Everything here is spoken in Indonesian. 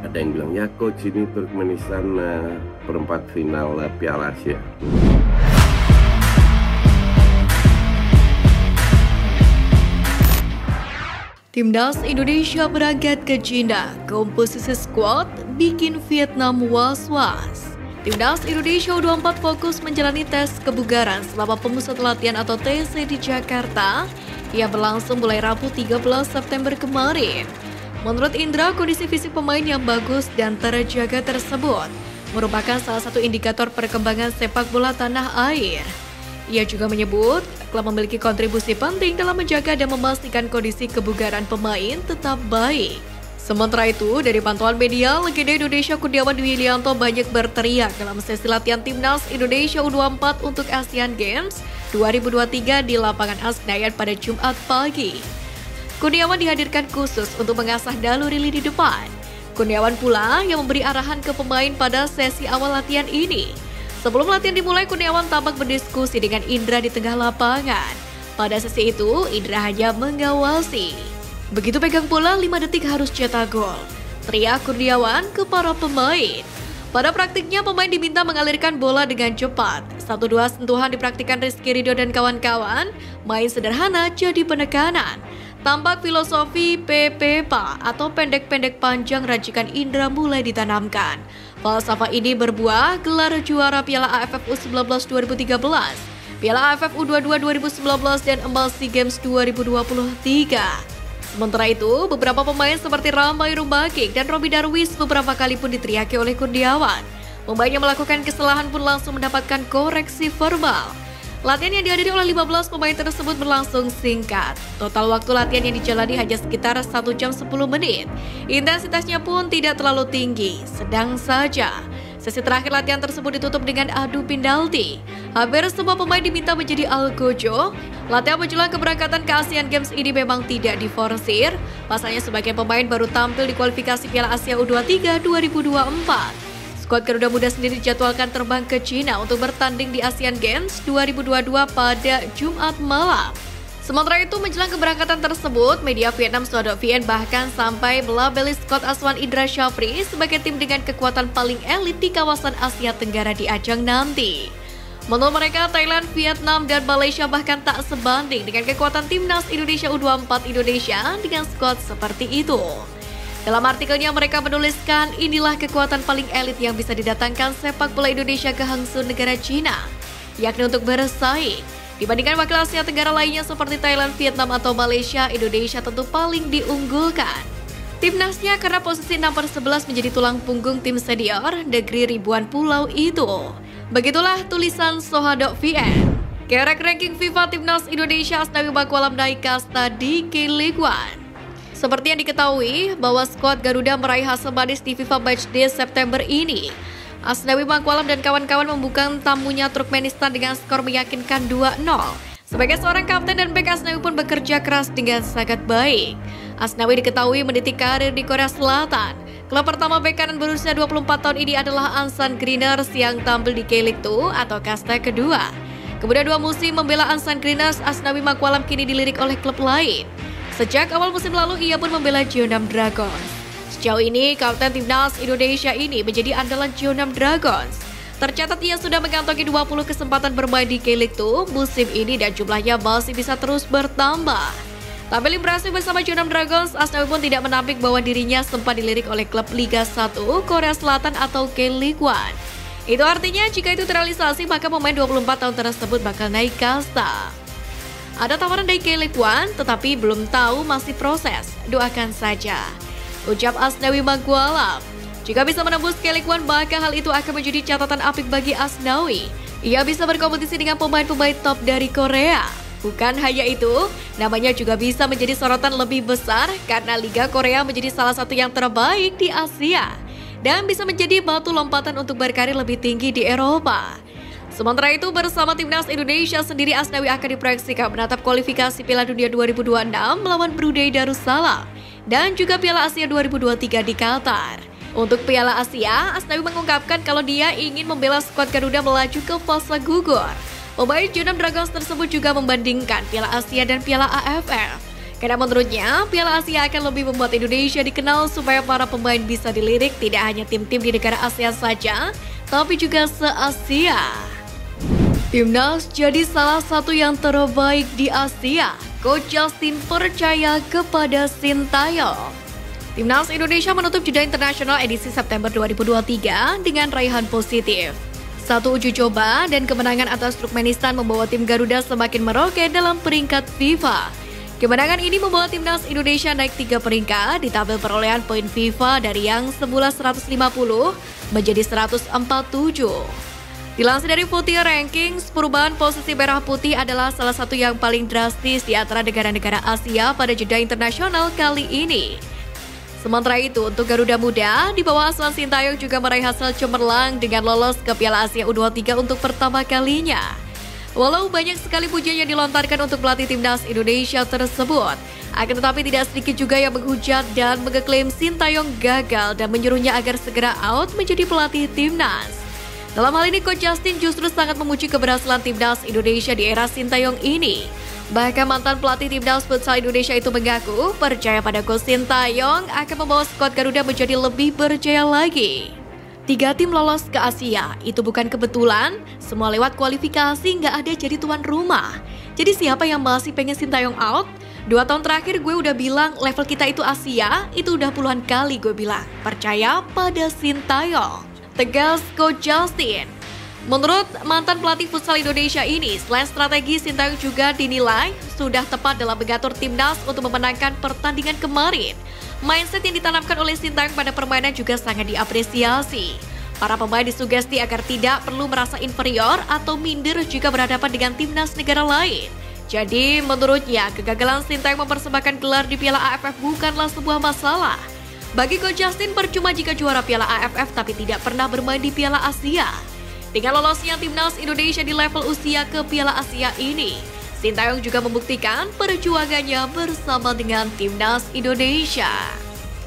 Ada yang bilang, ya coach ini Turkmenistan perempat final Piala Asia. Timnas Indonesia berangkat ke Cina. Komposisi skuad bikin Vietnam was-was. Timnas Indonesia U24 fokus menjalani tes kebugaran selama pemusat latihan atau TC di Jakarta yang berlangsung mulai Rabu 13 September kemarin. Menurut Indra, kondisi fisik pemain yang bagus dan terjaga tersebut merupakan salah satu indikator perkembangan sepak bola tanah air. Ia juga menyebut klub memiliki kontribusi penting dalam menjaga dan memastikan kondisi kebugaran pemain tetap baik. Sementara itu, dari pantauan media, legenda Indonesia Kurniawan Dwi Yulianto banyak berteriak dalam sesi latihan Timnas Indonesia U24 untuk Asian Games 2023 di lapangan Senayan pada Jumat pagi. Kurniawan dihadirkan khusus untuk mengasah naluri lini depan. Kurniawan pula yang memberi arahan ke pemain pada sesi awal latihan ini. Sebelum latihan dimulai, Kurniawan tampak berdiskusi dengan Indra di tengah lapangan. Pada sesi itu, Indra hanya mengawasi. Begitu pegang bola, 5 detik harus cetak gol. Teriak Kurniawan ke para pemain. Pada praktiknya, pemain diminta mengalirkan bola dengan cepat. 1-2 sentuhan dipraktikkan Rizky Ridho dan kawan-kawan. Main sederhana jadi penekanan. Tampak filosofi PPPA atau pendek-pendek panjang racikan Indra mulai ditanamkan. Falsafah ini berbuah gelar juara Piala AFF U19 2013, Piala AFF U22 2019 dan emas SEA Games 2023. Sementara itu, beberapa pemain seperti Ramai Rumbakik dan Robi Darwis beberapa kali pun diteriaki oleh Kurniawan. Pemain yang melakukan kesalahan pun langsung mendapatkan koreksi verbal. Latihan yang dihadiri oleh 15 pemain tersebut berlangsung singkat. Total waktu latihan yang dijalani hanya sekitar 1 jam 10 menit. Intensitasnya pun tidak terlalu tinggi, sedang saja. Sesi terakhir latihan tersebut ditutup dengan adu penalti. Hampir semua pemain diminta menjadi algojo. Latihan menjelang keberangkatan ke Asian Games ini memang tidak diforsir. Pasalnya sebagian pemain baru tampil di kualifikasi Piala Asia U23 2024. Skuad Garuda Muda sendiri dijadwalkan terbang ke Cina untuk bertanding di Asian Games 2022 pada Jumat malam. Sementara itu, menjelang keberangkatan tersebut, media Vietnam Suado.vn bahkan sampai melabeli skuad asuhan Indra Syafri sebagai tim dengan kekuatan paling elit di kawasan Asia Tenggara di ajang nanti. Menurut mereka, Thailand, Vietnam, dan Malaysia bahkan tak sebanding dengan kekuatan Timnas Indonesia U24 Indonesia dengan skuad seperti itu. Dalam artikelnya mereka menuliskan, inilah kekuatan paling elit yang bisa didatangkan sepak bola Indonesia ke Hangzhou negara Cina, yakni untuk bersaing. Dibandingkan wakil Asia Tenggara lainnya seperti Thailand, Vietnam, atau Malaysia, Indonesia tentu paling diunggulkan. Timnasnya karena posisi 6/11 menjadi tulang punggung tim senior negeri ribuan pulau itu. Begitulah tulisan Soha.vn. Kerek ranking FIFA Timnas Indonesia Asnawi Mangkualam naik kasta di K-League One. Seperti yang diketahui bahwa skuad Garuda meraih hasil manis di FIFA Matchday September ini. Asnawi Mangkualam dan kawan-kawan membuka tamunya Turkmenistan dengan skor meyakinkan 2-0. Sebagai seorang kapten dan bek, Asnawi pun bekerja keras dengan sangat baik. Asnawi diketahui meniti karir di Korea Selatan. Klub pertama bek kanan berusia 24 tahun ini adalah Ansan Greeners yang tampil di K-League 2 atau kasta kedua. Kemudian 2 musim membela Ansan Greeners, Asnawi Mangkualam kini dilirik oleh klub lain. Sejak awal musim lalu, ia pun membela Jeonnam Dragons. Sejauh ini, kapten Timnas Indonesia ini menjadi andalan Jeonnam Dragons. Tercatat ia sudah mengantongi 20 kesempatan bermain di K-League 2 musim ini dan jumlahnya masih bisa terus bertambah. Tampil impresif bersama Jeonnam Dragons, Asnawi pun tidak menampik bahwa dirinya sempat dilirik oleh klub Liga 1 Korea Selatan atau K-League One. Itu artinya jika itu terrealisasi, maka pemain 24 tahun tersebut bakal naik kasta. Ada tawaran dari K-League One, tetapi belum tahu, masih proses. Doakan saja, ucap Asnawi Mangkualam. Jika bisa menembus K-League One, maka hal itu akan menjadi catatan apik bagi Asnawi. Ia bisa berkompetisi dengan pemain-pemain top dari Korea. Bukan hanya itu, namanya juga bisa menjadi sorotan lebih besar karena Liga Korea menjadi salah satu yang terbaik di Asia dan bisa menjadi batu lompatan untuk berkarir lebih tinggi di Eropa. Sementara itu, bersama Timnas Indonesia sendiri, Asnawi akan diproyeksikan menatap kualifikasi Piala Dunia 2026 melawan Brunei Darussalam dan juga Piala Asia 2023 di Qatar. Untuk Piala Asia, Asnawi mengungkapkan kalau dia ingin membela skuad Garuda melaju ke fase gugur. Pemain Jeonnam Dragons tersebut juga membandingkan Piala Asia dan Piala AFF. Karena menurutnya, Piala Asia akan lebih membuat Indonesia dikenal supaya para pemain bisa dilirik tidak hanya tim-tim di negara ASEAN saja, tapi juga se-Asia. Timnas jadi salah satu yang terbaik di Asia. Coach Justin percaya kepada Sintayong. Timnas Indonesia menutup jeda internasional edisi September 2023 dengan raihan positif. Satu uji coba dan kemenangan atas Turkmenistan membawa tim Garuda semakin meroket dalam peringkat FIFA. Kemenangan ini membawa Timnas Indonesia naik 3 peringkat di tabel perolehan poin FIFA dari yang semula 150 menjadi 147. Dilansir dari Footy Rankings, perubahan posisi merah putih adalah salah satu yang paling drastis di antara negara-negara Asia pada jeda internasional kali ini. Sementara itu, untuk Garuda Muda, di bawah asuhan Sintayong juga meraih hasil cemerlang dengan lolos ke Piala Asia U23 untuk pertama kalinya. Walau banyak sekali pujian yang dilontarkan untuk pelatih Timnas Indonesia tersebut, akan tetapi tidak sedikit juga yang menghujat dan mengeklaim Sintayong gagal dan menyuruhnya agar segera out menjadi pelatih Timnas. Dalam hal ini, Coach Justin justru sangat memuji keberhasilan Timnas Indonesia di era Sintayong ini. Bahkan mantan pelatih Timnas Futsal Indonesia itu mengaku percaya pada Coach Sintayong akan membawa skuad Garuda menjadi lebih berjaya lagi. 3 tim lolos ke Asia, itu bukan kebetulan, semua lewat kualifikasi nggak ada jadi tuan rumah. Jadi siapa yang masih pengen Sintayong out? 2 tahun terakhir gue udah bilang level kita itu Asia, itu udah puluhan kali gue bilang. Percaya pada Sintayong, tegas Coach Justin. Menurut mantan pelatih futsal Indonesia ini, selain strategi, Sintayong juga dinilai sudah tepat dalam mengatur timnas untuk memenangkan pertandingan kemarin. Mindset yang ditanamkan oleh Sintayong pada permainan juga sangat diapresiasi. Para pemain disugesti agar tidak perlu merasa inferior atau minder jika berhadapan dengan timnas negara lain. Jadi menurutnya, kegagalan Sintayong mempersembahkan gelar di Piala AFF bukanlah sebuah masalah. Bagi Coach Justin, percuma jika juara Piala AFF tapi tidak pernah bermain di Piala Asia. Dengan lolosnya Timnas Indonesia di level usia ke Piala Asia ini, Sintayong juga membuktikan perjuangannya bersama dengan Timnas Indonesia.